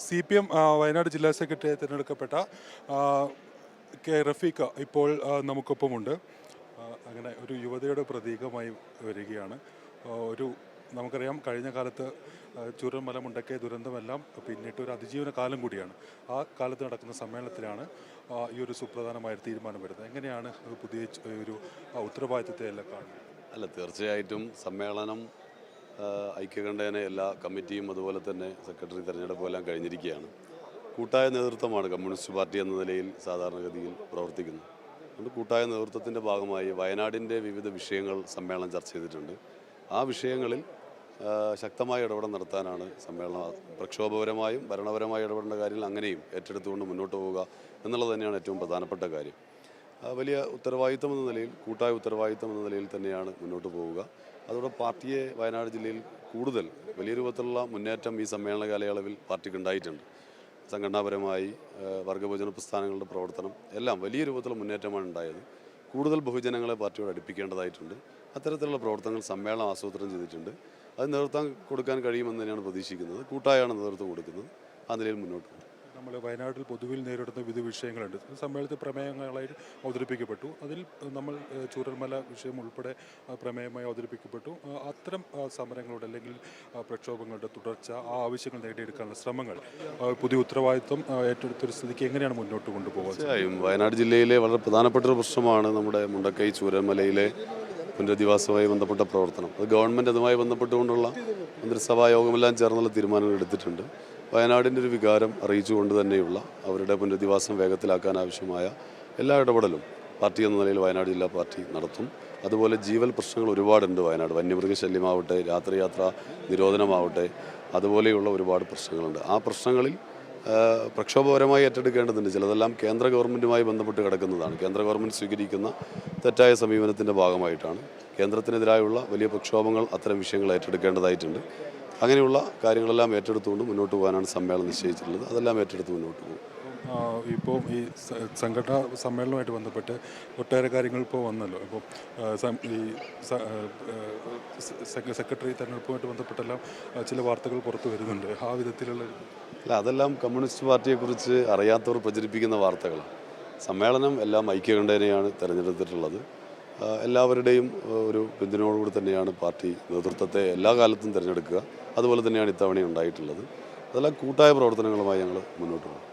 CPM Wayanad ജില്ലാ സെക്രട്ടറിയെ തിരഞ്ഞെടുക്കപ്പെട്ട കെ റഫീഖ ഇപ്പോൾ നമുക്കൊപ്പമുണ്ട്. അങ്ങനെ ഒരു യുവതയുടെ പ്രതീകമായി വരികയാണ്. ഒരു നമുക്കറിയാം കഴിഞ്ഞ കാലത്ത് ചൂരൽമല മുണ്ടക്കൈ ദുരന്തമെല്ലാം പിന്നിട്ട് ഒരു അതിജീവന കാലം കൂടിയാണ്. ആ കാലത്ത് നടക്കുന്ന സമ്മേളനത്തിലാണ് ഈ ഒരു സുപ്രധാനമായ തീരുമാനം വരുന്നത്. എങ്ങനെയാണ് പുതിയ ഒരു ഉത്തരവാദിത്തത്തെ എല്ലാം കാണുന്നത്? അല്ല, തീർച്ചയായിട്ടും സമ്മേളനം ഐക്യകണ്ഠേന എല്ലാ കമ്മിറ്റിയും അതുപോലെ തന്നെ സെക്രട്ടറി തെരഞ്ഞെടുപ്പും എല്ലാം കഴിഞ്ഞിരിക്കുകയാണ്. കൂട്ടായ നേതൃത്വമാണ് കമ്മ്യൂണിസ്റ്റ് പാർട്ടി എന്ന നിലയിൽ സാധാരണഗതിയിൽ പ്രവർത്തിക്കുന്നത്. അതുകൊണ്ട് കൂട്ടായ നേതൃത്വത്തിൻ്റെ ഭാഗമായി വയനാടിൻ്റെ വിവിധ വിഷയങ്ങൾ സമ്മേളനം ചർച്ച ചെയ്തിട്ടുണ്ട്. ആ വിഷയങ്ങളിൽ ശക്തമായ ഇടപെടൽ നടത്താനാണ് സമ്മേളനം. പ്രക്ഷോഭപരമായും ഭരണപരമായ ഇടപെടേണ്ട കാര്യങ്ങൾ അങ്ങനെയും ഏറ്റെടുത്തുകൊണ്ട് മുന്നോട്ട് പോവുക എന്നുള്ളത് തന്നെയാണ് ഏറ്റവും പ്രധാനപ്പെട്ട കാര്യം. വലിയ ഉത്തരവാദിത്തം എന്ന നിലയിൽ, കൂട്ടായ ഉത്തരവാദിത്തം എന്ന നിലയിൽ തന്നെയാണ് മുന്നോട്ട് പോവുക. അതോടെ പാർട്ടിയെ വയനാട് ജില്ലയിൽ കൂടുതൽ വലിയ രൂപത്തിലുള്ള മുന്നേറ്റം ഈ സമ്മേളന കാലയളവിൽ പാർട്ടിക്ക് ഉണ്ടായിട്ടുണ്ട്. സംഘടനാപരമായി വർഗബഹുജന പ്രസ്ഥാനങ്ങളുടെ പ്രവർത്തനം എല്ലാം വലിയ രൂപത്തിലുള്ള മുന്നേറ്റമാണ് ഉണ്ടായത്. കൂടുതൽ ബഹുജനങ്ങളെ പാർട്ടിയോട് അടുപ്പിക്കേണ്ടതായിട്ടുണ്ട്. അത്തരത്തിലുള്ള പ്രവർത്തനങ്ങൾ സമ്മേളനം ആസൂത്രണം ചെയ്തിട്ടുണ്ട്. അത് നേതൃത്വം കൊടുക്കാൻ കഴിയുമെന്ന് തന്നെയാണ് പ്രതീക്ഷിക്കുന്നത്. കൂട്ടായാണ് നേതൃത്വം കൊടുക്കുന്നത്. ആ നിലയിൽ മുന്നോട്ട് പോകും. നമ്മൾ വയനാട്ടിൽ പൊതുവിൽ നേരിടുന്ന വിവിധ വിഷയങ്ങളുണ്ട്. സമ്മേളനത്തിൽ പ്രമേയങ്ങളായി അവതരിപ്പിക്കപ്പെട്ടു. അതിൽ നമ്മൾ ചൂരൽമല വിഷയം ഉൾപ്പെടെ പ്രമേയമായി അവതരിപ്പിക്കപ്പെട്ടു. അത്തരം സമരങ്ങളുടെ അല്ലെങ്കിൽ പ്രക്ഷോഭങ്ങളുടെ തുടർച്ച, ആ ആവശ്യങ്ങൾ നേടിയെടുക്കാനുള്ള ശ്രമങ്ങൾ പുതിയ ഉത്തരവാദിത്വം ഏറ്റെടുത്തൊരു സ്ഥിതിക്ക് എങ്ങനെയാണ് മുന്നോട്ട് കൊണ്ടുപോകുന്നത്? തീർച്ചയായും വയനാട് ജില്ലയിലെ വളരെ പ്രധാനപ്പെട്ട ഒരു പ്രശ്നമാണ് നമ്മുടെ മുണ്ടക്കൈ ചൂരൽമലയിലെ പുനരധിവാസവുമായി ബന്ധപ്പെട്ട പ്രവർത്തനം. അത് ഗവൺമെൻറ് അതുമായി ബന്ധപ്പെട്ടുകൊണ്ടുള്ള മന്ത്രിസഭാ യോഗമെല്ലാം ചേർന്നുള്ള തീരുമാനങ്ങൾ എടുത്തിട്ടുണ്ട്. വയനാടിൻ്റെ ഒരു വികാരം അറിയിച്ചുകൊണ്ട് തന്നെയുള്ള അവരുടെ പുനരധിവാസം വേഗത്തിലാക്കാൻ ആവശ്യമായ എല്ലാ ഇടപെടലും പാർട്ടി എന്ന നിലയിൽ വയനാട് ജില്ലാ പാർട്ടി നടത്തും. അതുപോലെ ജീവൽ പ്രശ്നങ്ങൾ ഒരുപാടുണ്ട് വയനാട്. വന്യമൃഗശല്യമാവട്ടെ, രാത്രിയാത്രാ നിരോധനമാവട്ടെ, അതുപോലെയുള്ള ഒരുപാട് പ്രശ്നങ്ങളുണ്ട്. ആ പ്രശ്നങ്ങളിൽ പ്രക്ഷോഭപരമായി ഏറ്റെടുക്കേണ്ടതുണ്ട്. ചിലതെല്ലാം കേന്ദ്ര ഗവൺമെൻറ്റുമായി ബന്ധപ്പെട്ട് കിടക്കുന്നതാണ്. കേന്ദ്ര ഗവൺമെൻറ് സ്വീകരിക്കുന്ന തെറ്റായ സമീപനത്തിൻ്റെ ഭാഗമായിട്ടാണ് കേന്ദ്രത്തിനെതിരായുള്ള വലിയ പ്രക്ഷോഭങ്ങൾ, അത്തരം വിഷയങ്ങൾ ഏറ്റെടുക്കേണ്ടതായിട്ടുണ്ട്. അങ്ങനെയുള്ള കാര്യങ്ങളെല്ലാം ഏറ്റെടുത്തുകൊണ്ട് മുന്നോട്ട് പോകാനാണ് സമ്മേളനം നിശ്ചയിച്ചിട്ടുള്ളത്. അതെല്ലാം ഏറ്റെടുത്ത് മുന്നോട്ട് പോകും. ഇപ്പോൾ ഈ സംഘടനാ സമ്മേളനവുമായിട്ട് ബന്ധപ്പെട്ട് ഒട്ടേറെ കാര്യങ്ങൾ ഇപ്പോൾ വന്നല്ലോ. ഇപ്പോൾ ഈ സെക്രട്ടറി തെരഞ്ഞെടുപ്പുമായിട്ട് ബന്ധപ്പെട്ടെല്ലാം ചില വാർത്തകൾ പുറത്തു വരുന്നുണ്ട്. ആ വിധത്തിലുള്ള അല്ല, അതെല്ലാം കമ്മ്യൂണിസ്റ്റ് പാർട്ടിയെക്കുറിച്ച് അറിയാത്തവർ പ്രചരിപ്പിക്കുന്ന വാർത്തകളാണ്. സമ്മേളനം എല്ലാം ഐക്യകണ്ഠേനയാണ് തിരഞ്ഞെടുത്തിട്ടുള്ളത്. എല്ലാവരുടെയും ഒരു പിന്തുണയോടുകൂടി തന്നെയാണ് പാർട്ടി നേതൃത്വത്തെ എല്ലാ കാലത്തും തിരഞ്ഞെടുക്കുക. അതുപോലെ തന്നെയാണ് ഇത്തവണ ഉണ്ടായിട്ടുള്ളത്. അതെല്ലാം കൂട്ടായ പ്രവർത്തനങ്ങളുമായി ഞങ്ങൾ മുന്നോട്ട് പോകും.